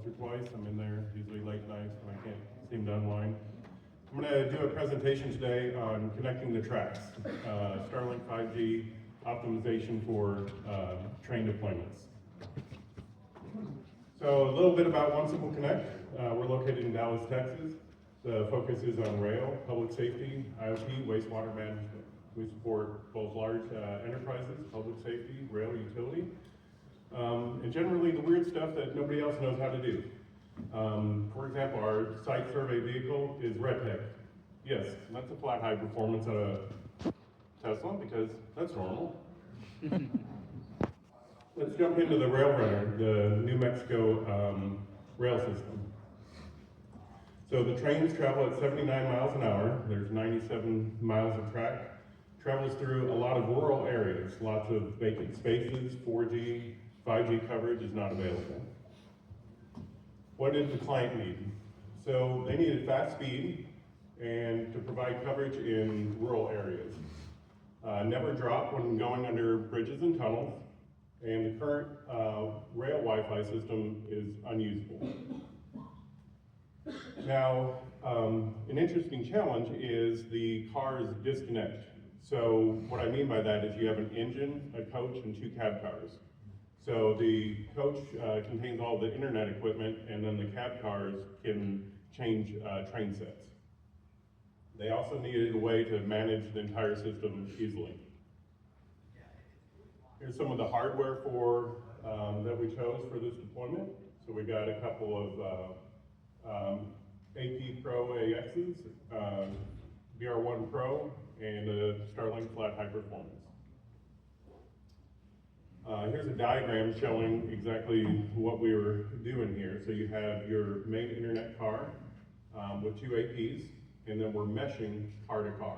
or twice. I'm in there usually late nights when I can't seem to unwind. I'm going to do a presentation today on connecting the tracks, Starlink 5G optimization for train deployments. So a little bit about 1SimpleConnect. We're located in Dallas, Texas. The focus is on rail, public safety, IoT, wastewater management. We support both large enterprises, public safety, rail, utility, and generally the weird stuff that nobody else knows how to do. For example, our site survey vehicle is RedTech. Yes, that's a flat high performance out of Tesla because that's normal. Let's jump into the Rail Runner, the New Mexico rail system. So the trains travel at 79 miles an hour. There's 97 miles of track. Travels through a lot of rural areas, lots of vacant spaces, 4G, 5G coverage is not available. What did the client need? So they needed fast speed and to provide coverage in rural areas. Never drop when going under bridges and tunnels, and the current rail Wi-Fi system is unusable. Now, an interesting challenge is the cars disconnect. So what I mean by that is you have an engine, a coach, and 2 cab cars. So the coach contains all the internet equipment, and then the cab cars can change train sets. They also needed a way to manage the entire system easily. Here's some of the hardware for that we chose for this deployment. So we got a couple of AP Pro AXs, VR1 Pro, and a Starlink Flat High Performance. Here's a diagram showing exactly what we were doing here. So you have your main internet car with 2 APs, and then we're meshing car to car.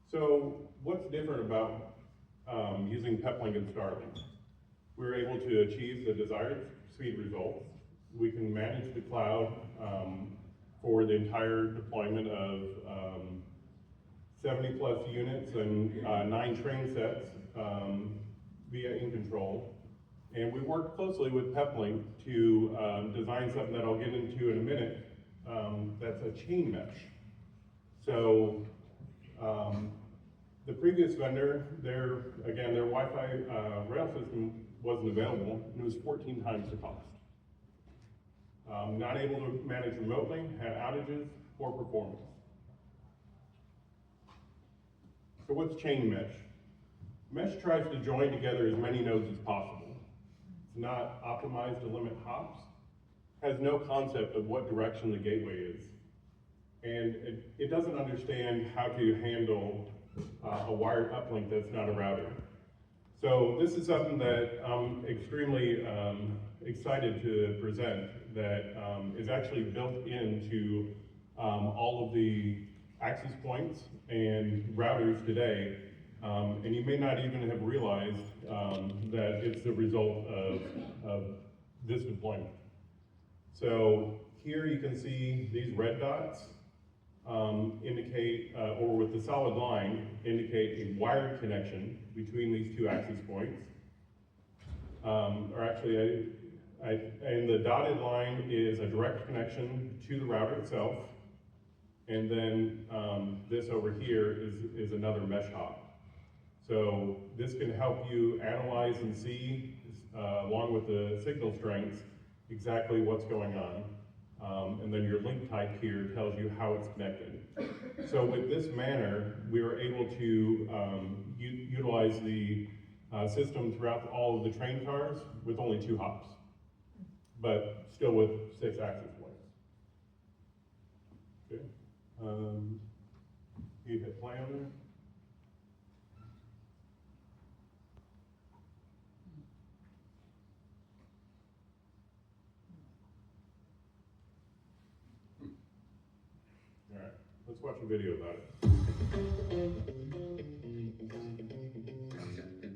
So what's different about using Peplink and Starlink? We're able to achieve the desired speed results. We can manage the cloud for the entire deployment of 70 plus units and 9 train sets via in-control. And we work closely with Peplink to design something that I'll get into in a minute that's a chain mesh. So the previous vendor, their Wi-Fi rail system wasn't available, and it was 14 times the cost. Not able to manage remotely, had outages, poor performance. So what's chain mesh? Mesh tries to join together as many nodes as possible. It's not optimized to limit hops, has no concept of what direction the gateway is. And it doesn't understand how to handle a wired uplink that's not a router. So this is something that I'm extremely excited to present that is actually built into all of the access points and routers today. And you may not even have realized that it's the result of this deployment. So here you can see these red dots indicate, or with the solid line, indicate a wired connection between these 2 access points. Or actually, and the dotted line is a direct connection to the router itself. And then this over here is another mesh hop. So this can help you analyze and see, along with the signal strengths, exactly what's going on. And then your link type here tells you how it's connected. So with this manner, we were able to utilize the system throughout all of the train cars with only 2 hops, but still with 6 access points. Okay. You hit play on there. All right, let's watch a video about it.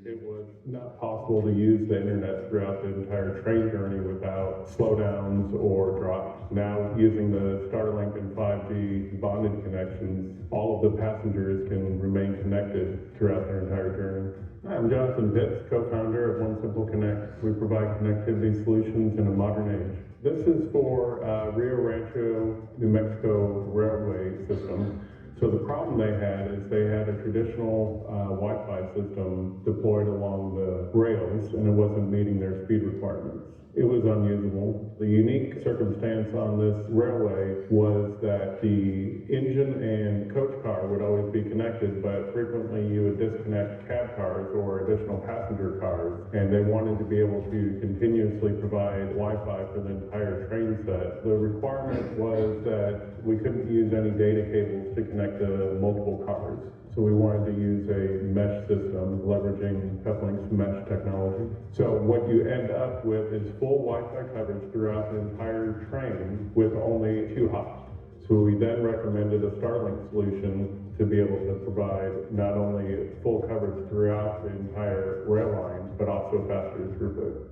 It was not possible to use the internet throughout the entire train journey without slowdowns or drops. Now, using the Starlink and 5G bonded connections, all of the passengers can remain connected throughout their entire journey. Hi, I'm Jonathan Pitts, co-founder of 1SimpleConnect. We provide connectivity solutions in a modern age. This is for Rio Rancho, New Mexico railway system. So the problem they had is they had a traditional Wi-Fi system deployed along the rails, and it wasn't meeting their speed requirements. It was unusable. The unique circumstance on this railway was that the engine and coach car would always be connected, but frequently you would disconnect cab cars or additional passenger cars, and they wanted to be able to continuously provide Wi-Fi for the entire train set. The requirement was that we couldn't use any data cables to connect the multiple cars. So we wanted to use a mesh system leveraging Peplink's mesh technology. So what you end up with is full Wi-Fi coverage throughout the entire train with only 2 hops. So we then recommended a Starlink solution to be able to provide not only full coverage throughout the entire rail line, but also faster throughput.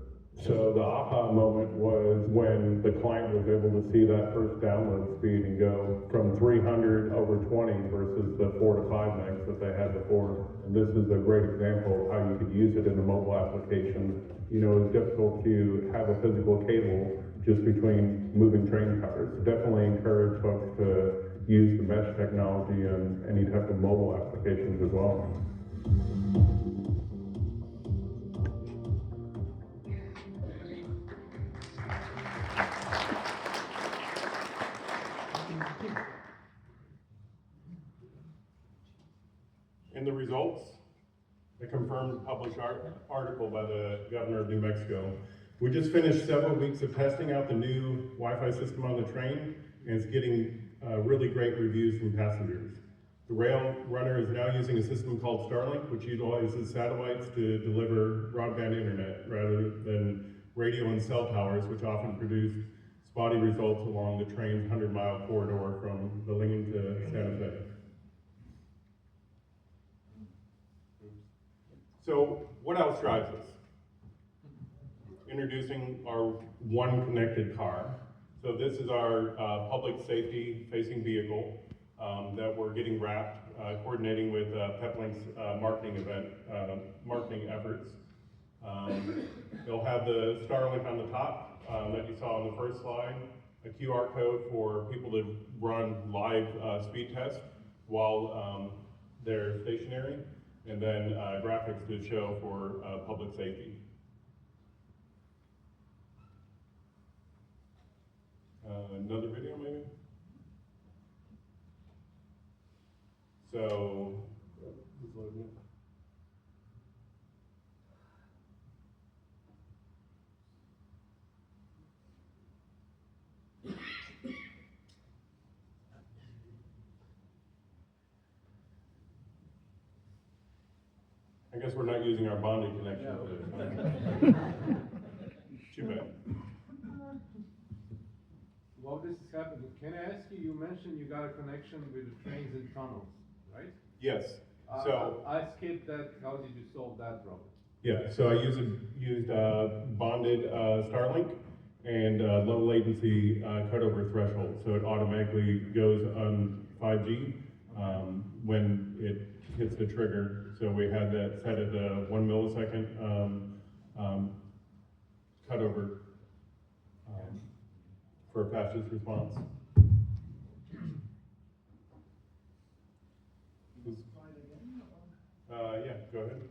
So the aha moment was when the client was able to see that first download speed and go from 300 over 20 versus the 4 to 5 megs that they had before. And this is a great example of how you could use it in a mobile application. You know, it's difficult to have a physical cable just between moving train cars. Definitely encourage folks to use the mesh technology in any type of mobile applications as well. In the results, a confirmed published article by the governor of New Mexico. We just finished several weeks of testing out the new Wi-Fi system on the train, and it's getting really great reviews from passengers. The rail runner is now using a system called Starlink, which utilizes satellites to deliver broadband internet rather than radio and cell towers, which often produce spotty results along the train's 100-mile corridor from Billingen to Santa Fe. So what else drives us? Introducing our one connected car. So this is our public safety facing vehicle that we're getting wrapped, coordinating with Peplink's marketing efforts. They'll have the Starlink on the top that you saw on the first slide, a QR code for people to run live speed tests while they're stationary, and then graphics to show for public safety. Another video maybe? So, who's loading it? I guess we're not using our bonding connection for this. Too bad. While this is happening, can I ask you, you mentioned you got a connection with the trains and tunnels, right? Yes. So I skipped that. How did you solve that problem? Yeah, so I used bonded Starlink and low latency cutover threshold. So it automatically goes on 5G when it hits the trigger. So we had that set at 1 millisecond cutover for fastest response. Yeah, go ahead.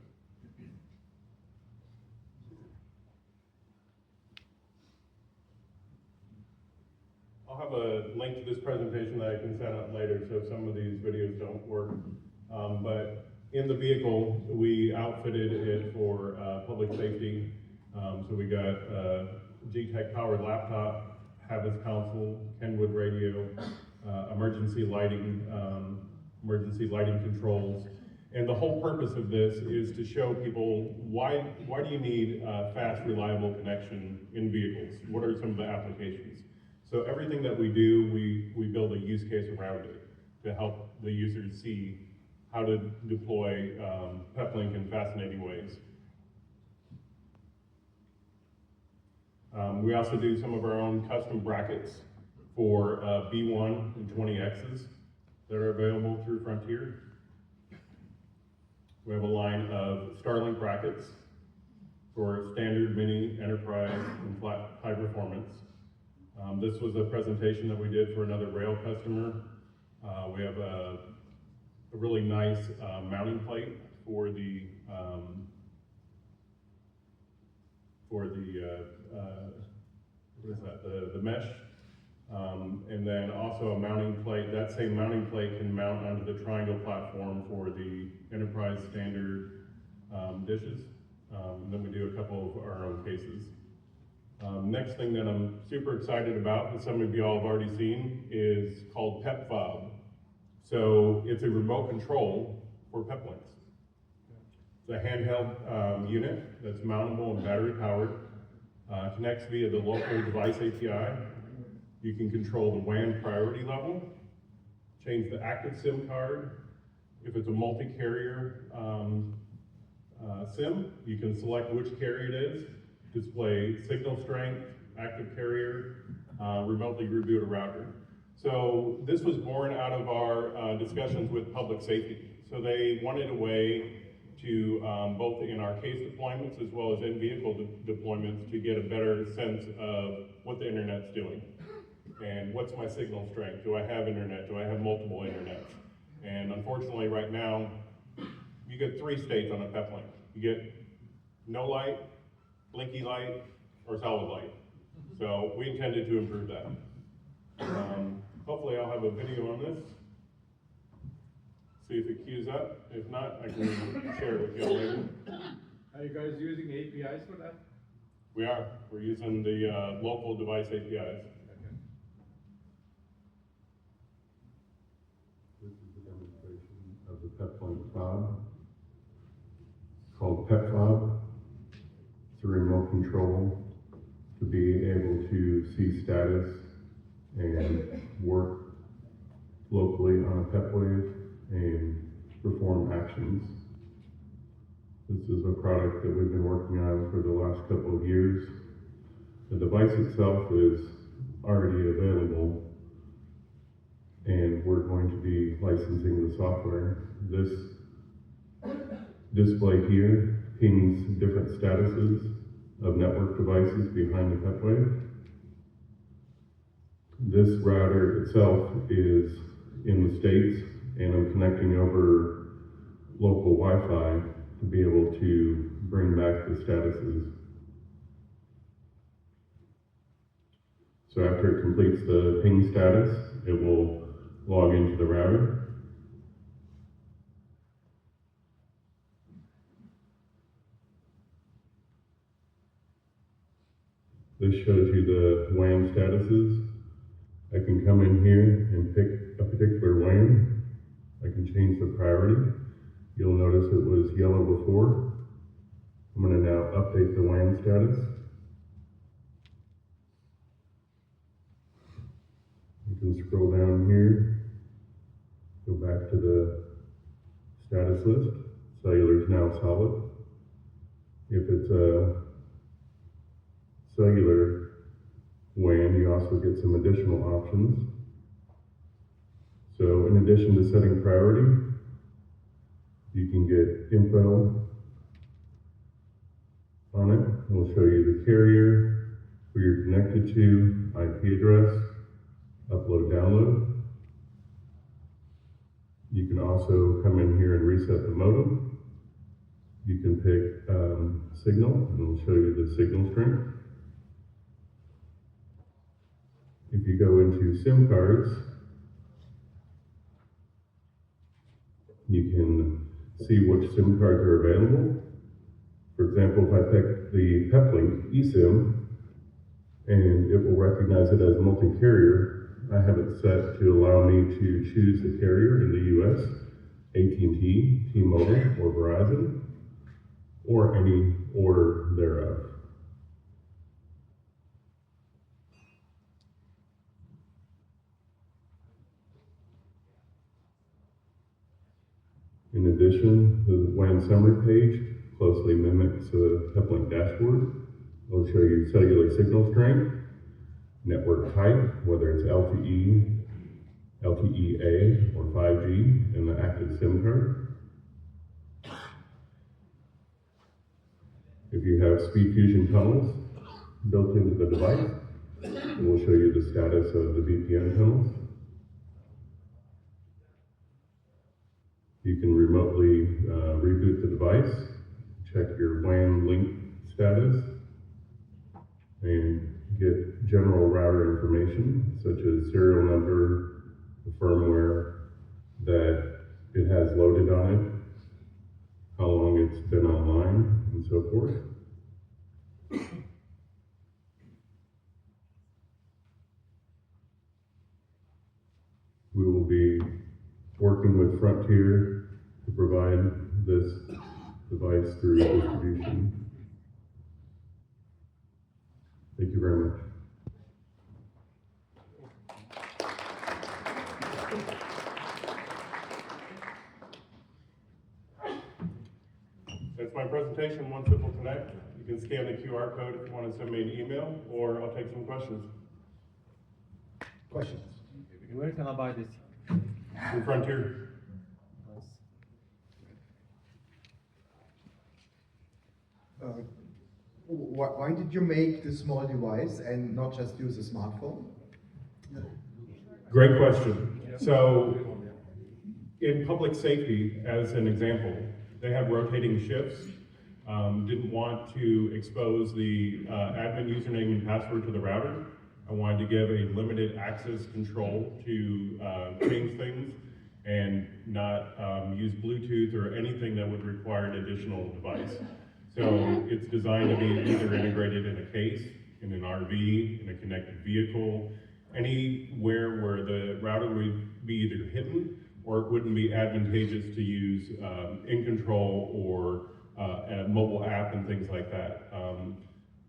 I'll have a link to this presentation that I can send out later, so if some of these videos don't work. But in the vehicle, we outfitted it for public safety. So we got a G-Tech powered laptop, Habits console, Kenwood radio, emergency lighting controls. And the whole purpose of this is to show people why do you need fast, reliable connection in vehicles? What are some of the applications? So everything that we do, we build a use case around it to help the users see how to deploy Peplink in fascinating ways. We also do some of our own custom brackets for B1 and 20Xs that are available through Frontier. We have a line of Starlink brackets for standard, mini, enterprise, and flat high performance. This was a presentation that we did for another rail customer. We have a really nice mounting plate for the what is that? The mesh, and then also a mounting plate. That same mounting plate can mount onto the triangle platform for the enterprise standard dishes. And then we do a couple of our own cases. Next thing that I'm super excited about, that some of y'all have already seen, is called PepFob. So it's a remote control for Peplinks. It's a handheld unit that's mountable and battery powered, connects via the local device API. You can control the WAN priority level, change the active SIM card. If it's a multi-carrier SIM, you can select which carrier it is, display signal strength, active carrier, remotely reboot a router. So this was born out of our discussions with public safety. So they wanted a way to, both in our case deployments as well as in-vehicle deployments, to get a better sense of what the internet's doing. And what's my signal strength? Do I have internet? Do I have multiple internets? And unfortunately right now, you get 3 states on a Peplink. You get no light, blinky light, or solid light. So we intended to improve that. Hopefully I'll have a video on this. See if it queues up. If not, I can share it with you later. Are you guys using APIs for that? We are. We're using the local device APIs. Okay. This is a demonstration of the Peplink fob. It's called PepFob. It's a remote control to be able to see status and work locally on a PepWave and perform actions. This is a product that we've been working on for the last couple of years. The device itself is already available, and we're going to be licensing the software. This display here pings different statuses of network devices behind the PepWave. This router itself is in the States, and I'm connecting over local Wi-Fi to be able to bring back the statuses. So after it completes the ping status, it will log into the router. This shows you the WAN statuses. I can come in here and pick a particular WAN. I can change the priority. You'll notice it was yellow before. I'm going to now update the WAN status. You can scroll down here, go back to the status list. Cellular is now solid. If it's a cellular WAN, you also get some additional options. So in addition to setting priority, you can get info on it. We'll show you the carrier, who you're connected to, IP address, upload, download. You can also come in here and reset the modem. You can pick signal, and we'll show you the signal strength. If you go into SIM cards, you can see which SIM cards are available. For example, if I pick the Peplink eSIM, and it will recognize it as multi-carrier, I have it set to allow me to choose the carrier in the US, AT&T, T-Mobile, or Verizon, or any order thereof. In addition, the WAN summary page closely mimics the Peplink dashboard. It'll show you cellular signal strength, network type, whether it's LTE, LTE-A, or 5G, and the active SIM card. If you have speed fusion tunnels built into the device, and we'll show you the status of the VPN tunnels. You can remotely reboot the device, check your WAN link status, and get general router information, such as serial number, the firmware that it has loaded on it, how long it's been online, and so forth. We will be working with Frontier to provide this device through distribution. Thank you very much. That's my presentation, 1SimpleConnect. You can scan the QR code if you want to send me an email, or I'll take some questions. Questions? Where can I buy this? From Frontier. Why did you make this small device and not just use a smartphone? Great question. So, in public safety, as an example, they have rotating shifts. Didn't want to expose the admin username and password to the router. I wanted to give a limited access control to change things and not use Bluetooth or anything that would require an additional device. So it's designed to be either integrated in a case, in an RV, in a connected vehicle, anywhere where the router would be either hidden or it wouldn't be advantageous to use in control or a mobile app and things like that.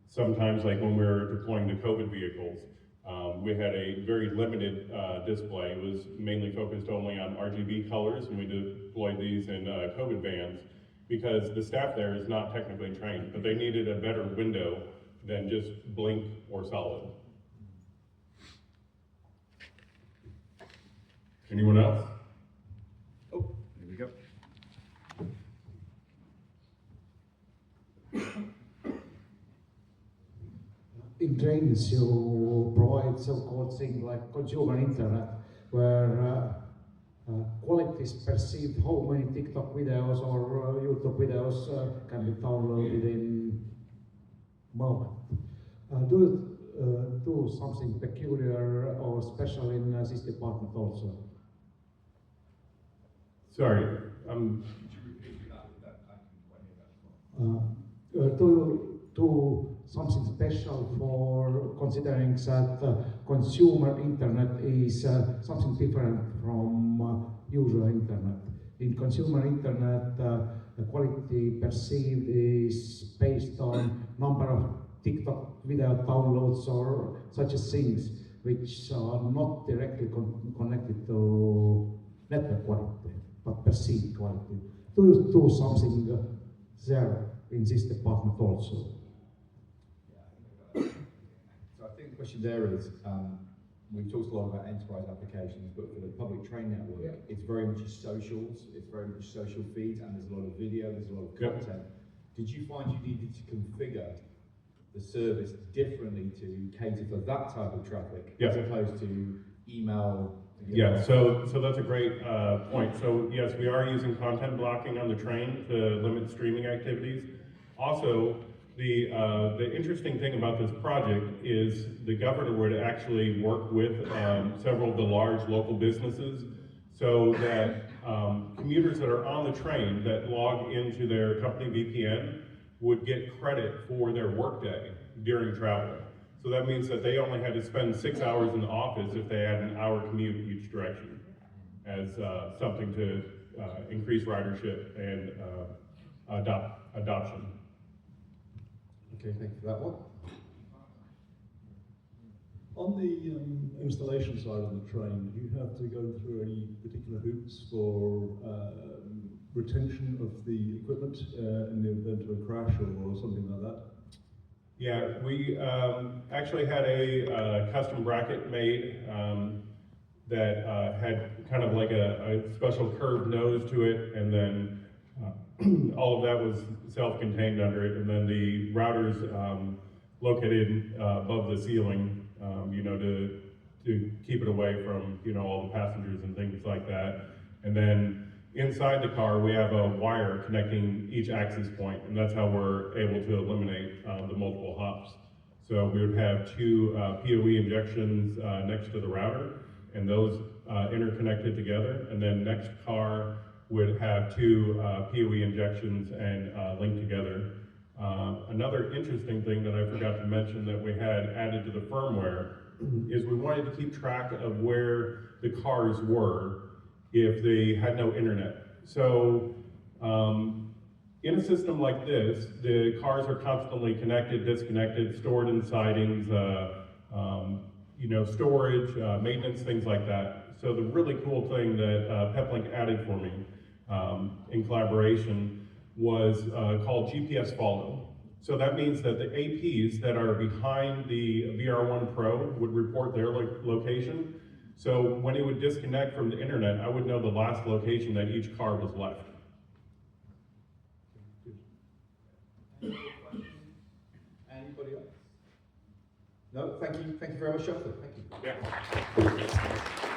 Sometimes, like when we were deploying the COVID vehicles, we had a very limited display. It was mainly focused only on RGB colors, and we deployed these in COVID vans because the staff there is not technically trained, but they needed a better window than just blink or solid. Anyone else? Oh, here we go. In trains, you provide so-called thing like consumer internet, where quality is perceived, how many TikTok videos or YouTube videos can be downloaded in moment. Do you do something peculiar or special in this department also? Sorry, Do something special for considering that consumer internet is something different from usual internet. In consumer internet, the quality perceived is based on number of TikTok video downloads or such as things which are not directly connected to network quality, but perceived quality. Do you do something there in this department also? So I think the question there is, we've talked a lot about enterprise applications, but for the public train network, it's very much socials, it's very much social feeds, and there's a lot of video, there's a lot of content. Did you find you needed to configure the service differently to cater for that type of traffic, as opposed to email? Yeah, so that's a great point. So yes, we are using content blocking on the train to limit streaming activities. Also, the interesting thing about this project is the governor would actually work with several of the large local businesses so that commuters that are on the train that log into their company VPN would get credit for their workday during travel. So that means that they only had to spend 6 hours in the office if they had an hour commute each direction as something to increase ridership and adoption. Okay, thank you for that one. On the installation side of the train, do you have to go through any particular hoops for retention of the equipment in the event of a crash or something like that? Yeah, we actually had a custom bracket made that had kind of like a special curved nose to it, and then all of that was self-contained under it, and then the routers located above the ceiling, you know, to keep it away from, you know, all the passengers and things like that. And then inside the car, we have a wire connecting each access point, and that's how we're able to eliminate the multiple hops. So we would have two PoE injections next to the router, and those interconnected together. And then next car would have two PoE injections and linked together. Another interesting thing that I forgot to mention that we had added to the firmware is we wanted to keep track of where the cars were if they had no internet. So in a system like this, the cars are constantly connected, disconnected, stored in sidings, you know, storage, maintenance, things like that. So the really cool thing that Peplink added for me in collaboration was called GPS Follow. So that means that the APs that are behind the VR1 Pro would report their location. So when it would disconnect from the internet, I would know the last location that each car was left. Anybody else? No, thank you very much, Jonathan. Thank you. Yeah.